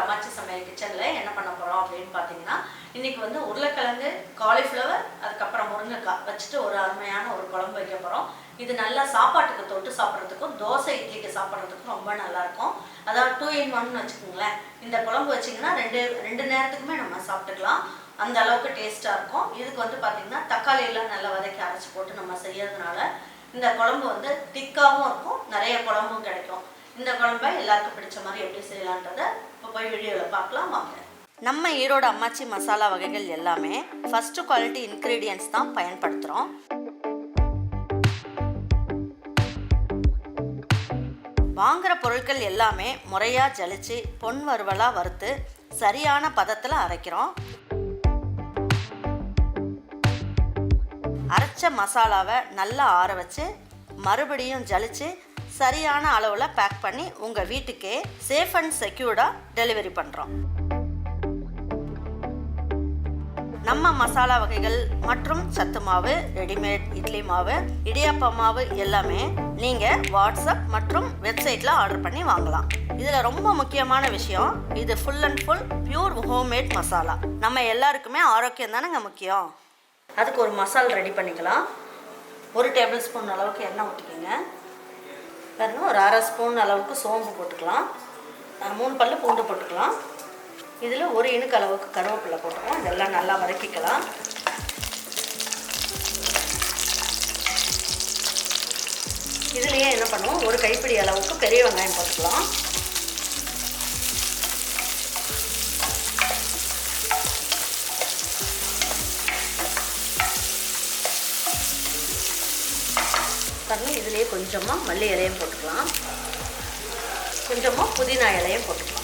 Ammachi Samayal kitchen la enna panna porom appdin pathina இன்னைக்கு வந்து உருளைக்கிழங்கு காலிஃப்ளவர் அதுக்கப்புறம் முருங்கைக்காய் வச்சுட்டு ஒரு அருமையான ஒரு குழம்பு வைக்க போகிறோம். இது நல்லா சாப்பாட்டுக்கு தொட்டு சாப்பிட்றதுக்கும் தோசை இட்லிக்கு சாப்பிட்றதுக்கும் ரொம்ப நல்லாயிருக்கும். அதாவது 2 in 1 வச்சுக்கோங்களேன். இந்த குழம்பு வச்சிங்கன்னா ரெண்டு நேரத்துக்குமே நம்ம சாப்பிட்டுக்கலாம். அந்த அளவுக்கு டேஸ்ட்டாக இருக்கும். இதுக்கு வந்து பார்த்திங்கன்னா தக்காளி எல்லாம் நல்லா வதக்கி அரைச்சி போட்டு நம்ம செய்யறதுனால இந்த குழம்பு வந்து திக்காகவும் இருக்கும், நிறைய குழம்பும் கிடைக்கும். இந்த குழம்பை எல்லாருக்கும் பிடிச்ச மாதிரி எப்படி செய்யலான்றதை இப்போ போய் வீடியோவில் பார்க்கலாம் வாங்க. நம்ம ஈரோடு அம்மாச்சி மசாலா வகைகள் எல்லாமே ஃபர்ஸ்ட் குவாலிட்டி இன்க்ரீடியன்ட்ஸ் தான் பயன்படுத்துகிறோம். வாங்குகிற பொருட்கள் எல்லாமே முறையாக ஜலிச்சு பொன் வறுவலாக வறுத்து சரியான பதத்தில் அரைக்கிறோம். அரைச்ச மசாலாவை நல்லா ஆற வச்சு மறுபடியும் ஜலிச்சு சரியான அளவில் பேக் பண்ணி உங்கள் வீட்டுக்கே சேஃப் அண்ட் செக்யூர்டாக டெலிவரி பண்ணுறோம். நம்ம மசாலா வகைகள் மற்றும் சத்து மாவு, ரெடிமேட் இட்லி மாவு, இடியாப்ப மாவு எல்லாமே நீங்கள் வாட்ஸ்அப் மற்றும் வெப்சைட்டில் ஆர்டர் பண்ணி வாங்கலாம். இதில் ரொம்ப முக்கியமான விஷயம், இது full and full pure homemade masala. நம்ம எல்லாருக்குமே ஆரோக்கியம் தானேங்க முக்கியம். அதுக்கு ஒரு மசாலா ரெடி பண்ணிக்கலாம். 1 டேபிள் ஸ்பூன் அளவுக்கு எண்ணெய் ஊற்றிக்கோங்க. பாருங்க, ஒரு 1/2 ஸ்பூன் அளவுக்கு சோம்பு போட்டுக்கலாம். 3 பல்லு பூண்டு போட்டுக்கலாம். இதில் 1 இனுக்கு அளவுக்கு கருவேப்பிலை போட்டுக்கலாம். இதெல்லாம் நல்லா வதக்கிக்கலாம். இதுலேயே என்ன பண்ணுவோம், 1 கைப்பிடி அளவுக்கு பெரிய வெங்காயம் போட்டுக்கலாம். பாருங்க, இதுலேயே கொஞ்சமாக மல்லி இலையும் போட்டுக்கலாம், கொஞ்சமாக புதினா இலையும் போட்டுக்கலாம்.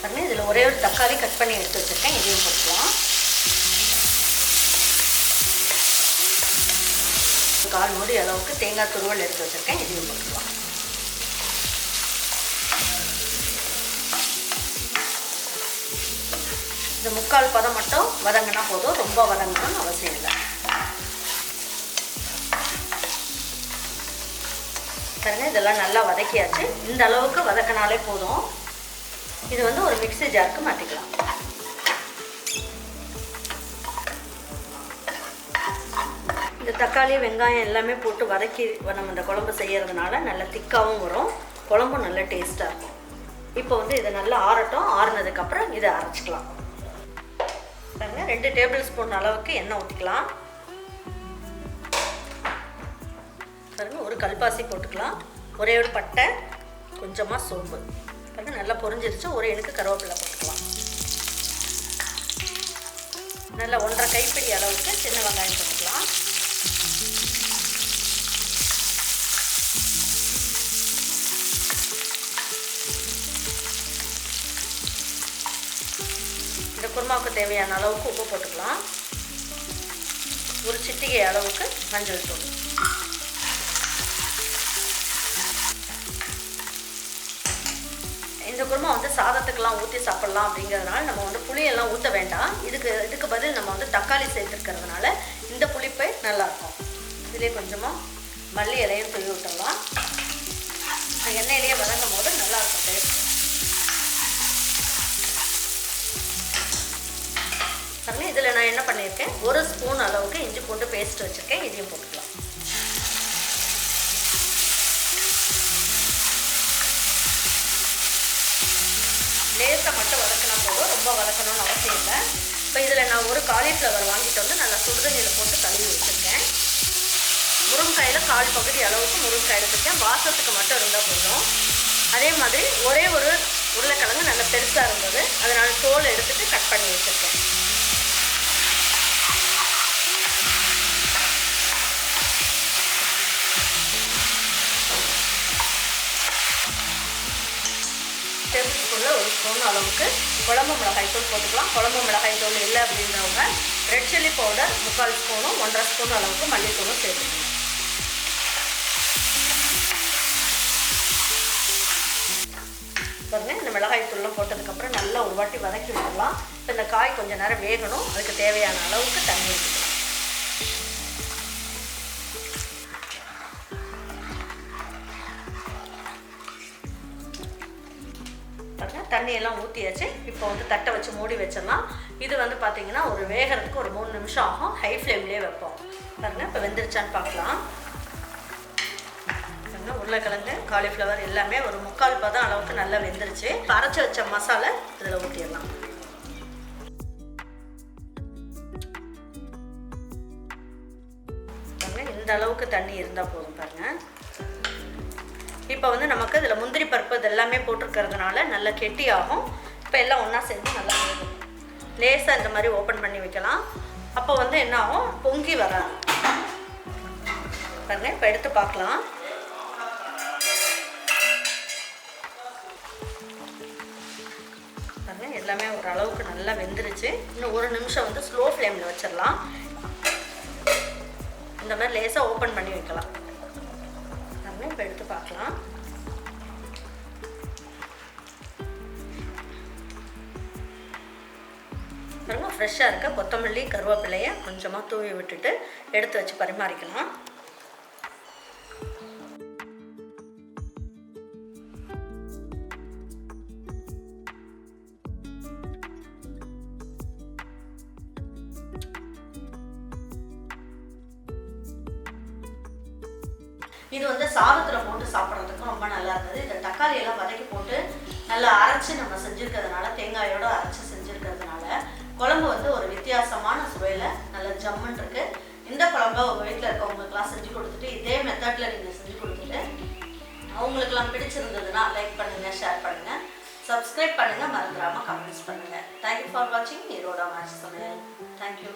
பாருங்க, இதில் ஒரே ஒரு தக்காளி கட் பண்ணி எடுத்து வச்சுருக்கேன், இதையும் போட்டுக்கலாம். 1/4 மூடி அளவுக்கு தேங்காய் துருவல் எடுத்து வச்சுருக்கேன், இதையும் போட்டுக்கலாம். இந்த 3/4 பதம் மட்டும் வதங்கினா போதும், ரொம்ப வதங்கணும்னு அவசியம் இல்லை. பாருங்க, இதெல்லாம் நல்லா வதக்கியாச்சு. இந்த அளவுக்கு வதக்கினாலே போதும். இது வந்து ஒரு மிக்ஸி ஜாருக்கு மாற்றிக்கலாம். இந்த தக்காளி வெங்காயம் எல்லாமே போட்டு வதக்கி நம்ம இந்த குழம்பு செய்யறதுனால நல்ல திக்காகவும் வரும், குழம்பும் நல்ல டேஸ்ட்டாக இருக்கும். இப்போ வந்து இதை நல்லா ஆறட்டும். ஆறுனதுக்கப்புறம் இதை அரைச்சிக்கலாம். பாருங்க, 2 டேபிள் ஸ்பூன் அளவுக்கு எண்ணெய் ஊற்றிக்கலாம். பாருங்க, ஒரு கல்பாசி போட்டுக்கலாம், ஒரே ஒரு பட்டை, கொஞ்சமாக சோம்பு. பாருங்க, நல்லா பொரிஞ்சிருச்சு. 1 இனுக்கு கருவேப்பிலை போட்டுக்கலாம். நல்லா 1/2 கைப்பிடி அளவுக்கு சின்ன வெங்காயம் போட்டுக்கலாம். இந்த குருமாவுக்கு தேவையான அளவுக்கு உப்பு போட்டுக்கலாம். 1 சிட்டிகை அளவுக்கு மஞ்சள் தூள். இந்த குருமா வந்து சாதத்துக்கெல்லாம் ஊற்றி சாப்பிட்லாம் அப்படிங்கிறதுனால நம்ம வந்து புளியெல்லாம் ஊற்ற வேண்டாம். இதுக்கு பதில் நம்ம வந்து தக்காளி சேர்த்துருக்கிறதுனால இந்த புளிப்பை நல்லாயிருக்கும். இதிலே கொஞ்சமாக மல்லி இலையும் தூவி விட்டுடலாம். எண்ணெயிலேயே வதங்கும் போது நல்லாயிருக்கும் டேஸ்ட். பாருங்க, இதில் நான் என்ன பண்ணியிருக்கேன், 1 ஸ்பூன் அளவுக்கு இஞ்சி பூண்டு பேஸ்ட் வச்சுருக்கேன், இதையும் போட்டுக்கலாம். லேசாக மட்டும் வதக்கினா போதும், ரொம்ப வதக்கணும்னு அவசியம் இல்லை. இப்போ இதில் நான் 1 காலிஃப்ளவர் வாங்கிட்டு வந்து நல்லா சுடுதண்ணியில் போட்டு கழுவி வச்சுருக்கேன். முருங்கைக்காயில் 1/4 பகுதி அளவுக்கு முருங்கைக்காய் எடுத்துருக்கேன். வாசத்துக்கு மட்டும் இருந்தால் போதும். அதே மாதிரி ஒரே ஒரு உருளைக்கிழங்கு நல்லா பெருசாக இருந்தது, அதனால் தோல் எடுத்துகிட்டு கட் பண்ணி வச்சுருக்கேன். டேபிள் ஸ்பூனில் 1 ஸ்பூன் அளவுக்கு குழம்பு மிளகாய் தூள் போட்டுக்கலாம். குழம்பு மிளகாய் தூள் இல்லை அப்படின்றவங்க ரெட் சில்லி பவுடர் 3/4 ஸ்பூனும் 1.5 ஸ்பூன் அளவுக்கு மல்லித்தூளும் சேர்த்துக்கணும். பாருங்கள், இந்த மிளகாய் தூள்லாம் போட்டதுக்கப்புறம் நல்லா ஒரு வாட்டி வதக்கி விட்டுடலாம். இப்போ இந்த காய் கொஞ்சம் நேரம் வேகணும். அதுக்கு தேவையான அளவுக்கு தண்ணி ஊற்றிக்கலாம். தண்ணியெல்லாம் ஊற்றியாச்சு. இப்போ வந்து தட்டை வச்சு மூடி வச்சிடலாம். இது வந்து பார்த்திங்கன்னா ஒரு வேகிறதுக்கு ஒரு 3 நிமிஷம் ஆகும். ஹை ஃப்ளேம்லேயே வைப்போம். பாருங்கள், இப்போ வெந்துருச்சான்னு பார்க்கலாம். உருளைக்கிழங்கு, காலிஃப்ளவர் எல்லாமே ஒரு 3/4 பதம் அளவுக்கு நல்லா வெந்துருச்சு. அரைச்சி வச்ச மசாலா இதில் ஊற்றிடலாம். பாருங்கள், இந்த அளவுக்கு தண்ணி இருந்தால் போதும். பாருங்கள், இப்போ வந்து நமக்கு இதில் முந்திரி பருப்பு இதெல்லாமே போட்டிருக்கிறதுனால நல்லா கெட்டியாகும். இப்போ எல்லாம் ஒன்றா சேர்ந்து நல்லா வேகும். லேசாக இந்த மாதிரி ஓப்பன் பண்ணி வைக்கலாம். அப்போ வந்து என்ன ஆகும், பொங்கி வராது. பாருங்கள், இப்போ எடுத்து பார்க்கலாம். பாருங்கள், எல்லாமே ஓரளவுக்கு நல்லா வெந்துருச்சு. இன்னும் 1 நிமிஷம் வந்து ஸ்லோ ஃப்ளேமில் வச்சிடலாம். இந்த மாதிரி லேசாக ஓப்பன் பண்ணி வைக்கலாம். இப்போ எடுத்து பார்க்கலாம். பாருங்க, ஃப்ரெஷ்ஷாக இருக்க கொத்தமல்லி கருவேப்பிலையை கொஞ்சமாக தூவி விட்டுட்டு எடுத்து வச்சு பரிமாறிக்கலாம். இது வந்து சாதத்தில் போட்டு சாப்பிட்றதுக்கும் ரொம்ப நல்லா இருந்தது. இந்த தக்காளி எல்லாம் வதக்கி போட்டு நல்லா அரைச்சி நம்ம செஞ்சுருக்கிறதுனால, தேங்காயோடு அரைச்சி செஞ்சுருக்கிறதுனால குழம்பு வந்து ஒரு வித்தியாசமான சுவையில் நல்லா ஜம்முன்னு இருக்குது. இந்த குழம்பை உங்கள் வீட்டில் இருக்கவங்களுக்குலாம் செஞ்சு கொடுத்துட்டு இதே மெத்தடில் நீங்கள் செஞ்சு கொடுத்துட்டு அவங்களுக்குலாம் பிடிச்சிருந்ததுன்னா லைக் பண்ணுங்கள், ஷேர் பண்ணுங்கள், சப்ஸ்கிரைப் பண்ணுங்கள், மறந்துடாமல் கமெண்ட்ஸ் பண்ணுங்கள். தேங்க்யூ ஃபார் வாட்சிங் ஈரோடு அம்மாச்சி சமையல். தேங்க்யூ.